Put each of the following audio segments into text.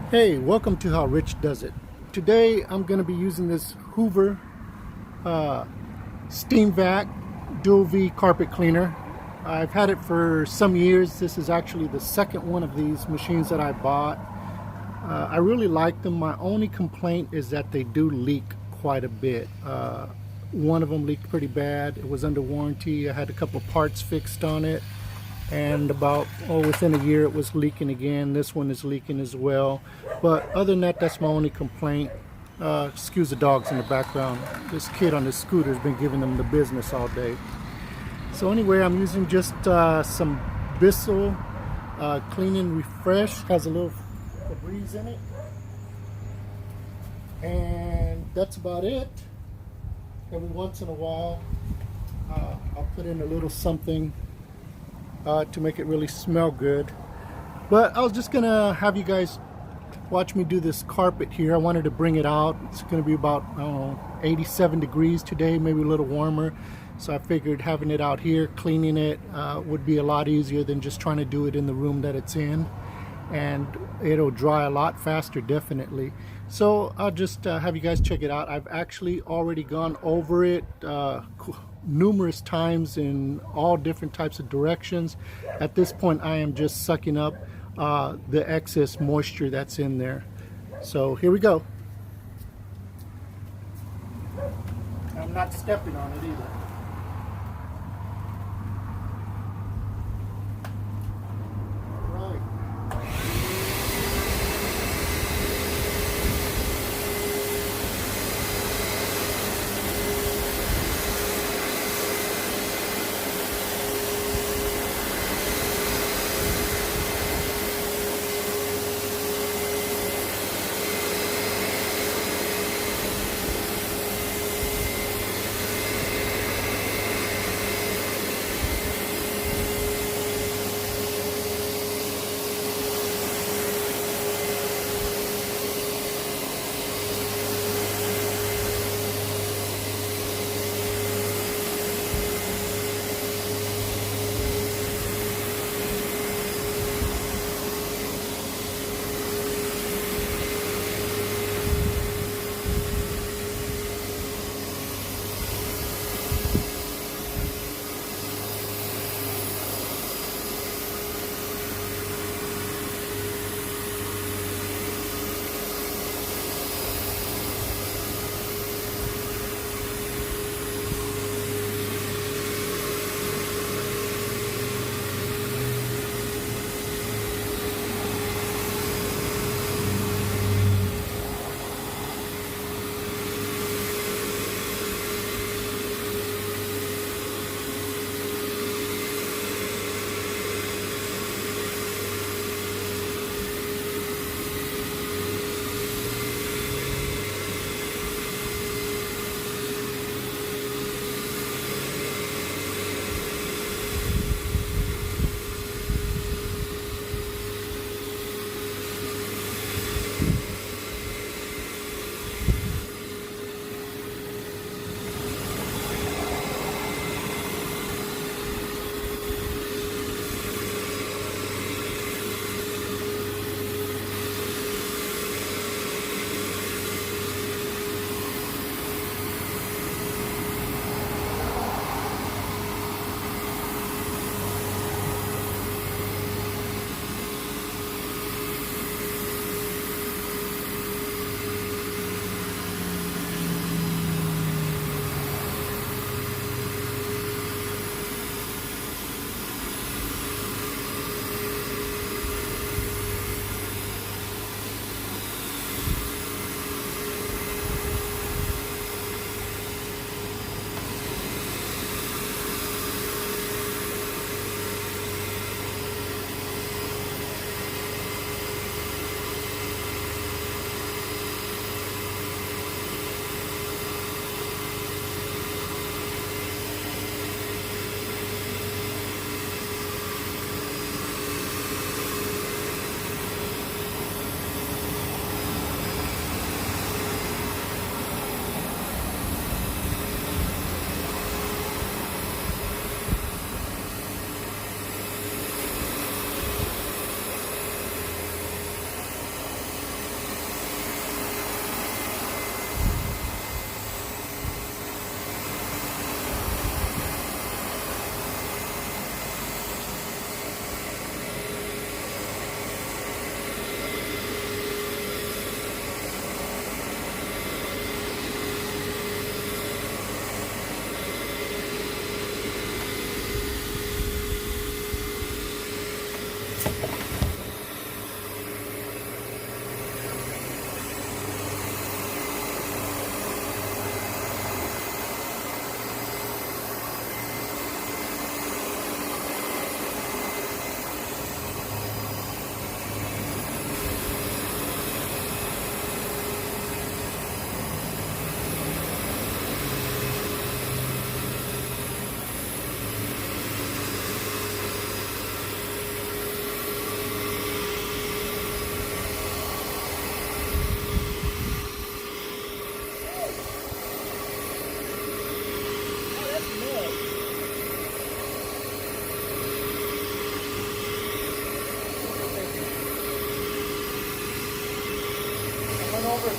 Hey, welcome to How Rich Does It. Today I'm going to be using this Hoover steam vac dual V carpet cleaner. I've had it for some years. This is actually the second one of these machines that I bought. I really like them. My only complaint is that they do leak quite a bit. One of them leaked pretty bad. It was under warranty. I had a couple of parts fixed on it, and about within a year it was leaking again. This one is leaking as well, but other than that, that's my only complaint. Excuse the dogs in the background. This kid on this scooter has been giving them the business all day. So anyway, I'm using just some Bissell Clean and Refresh. Has a little Febreze in it, and that's about it. Every once in a while I'll put in a little something to make it really smell good. But I was just gonna have you guys watch me do this carpet here. I wanted to bring it out. It's gonna be about, I don't know, 87 degrees today, maybe a little warmer. So I figured having it out here, cleaning it, would be a lot easier than just trying to do it in the room that it's in. And it'll dry a lot faster, definitely. So I'll just have you guys check it out. I've actually already gone over it numerous times in all different types of directions. At this point, I am just sucking up the excess moisture that's in there. So here we go. I'm not stepping on it either.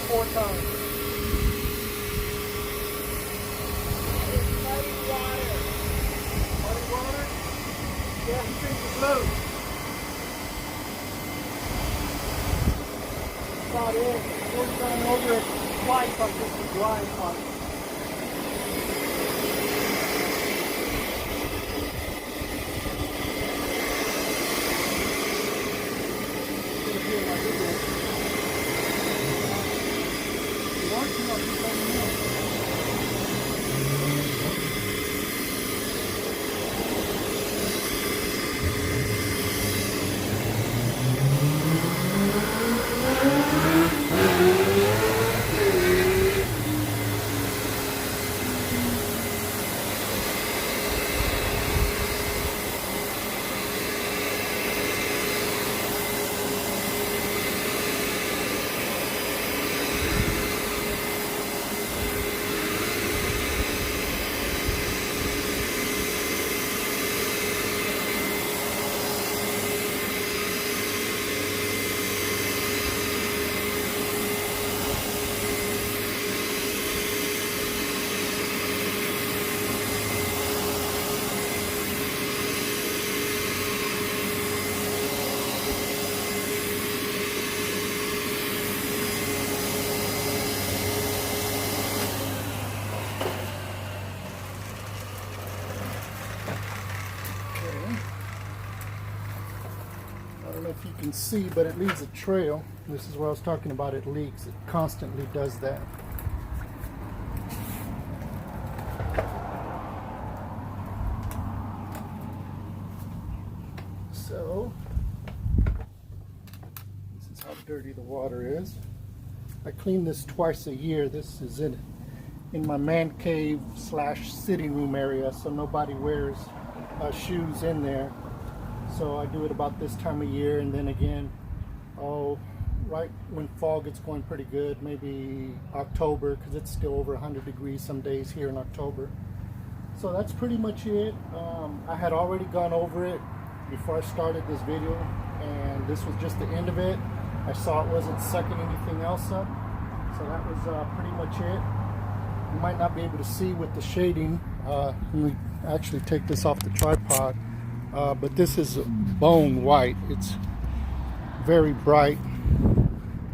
4 times. It's muddy water. Muddy water? Yeah, he thinks it's loose. That's about it. I've already gone over it twice on just the dry part. I don't know if you can see, but it leaves a trail. This is what I was talking about. It leaks. It constantly does that. So, this is how dirty the water is. I clean this twice a year. This is in my man cave / sitting room area, so nobody wears shoes in there. So I do it about this time of year, and then again, right when fall gets going pretty good, maybe October, because it's still over 100 degrees some days here in October. So that's pretty much it. I had already gone over it before I started this video, and this was just the end of it. I saw it wasn't sucking anything else up, so that was pretty much it. You might not be able to see with the shading. Let me actually take this off the tripod. But this is bone white. It's very bright.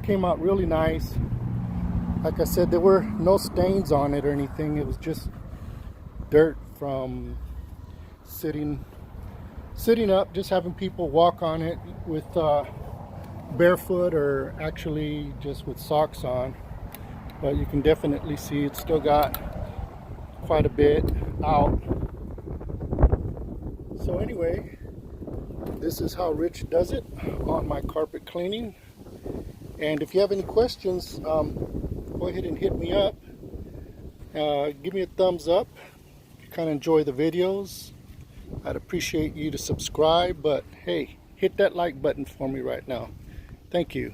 Came out really nice. Like I said, there were no stains on it or anything. It was just dirt from sitting up, just having people walk on it with barefoot or actually just with socks on. But you can definitely see it's still got quite a bit out. So anyway, this is how Rich does it on my carpet cleaning. And if you have any questions, go ahead and hit me up. Give me a thumbs up if you kind of enjoy the videos. I'd appreciate you to subscribe, but hey, hit that like button for me right now. Thank you.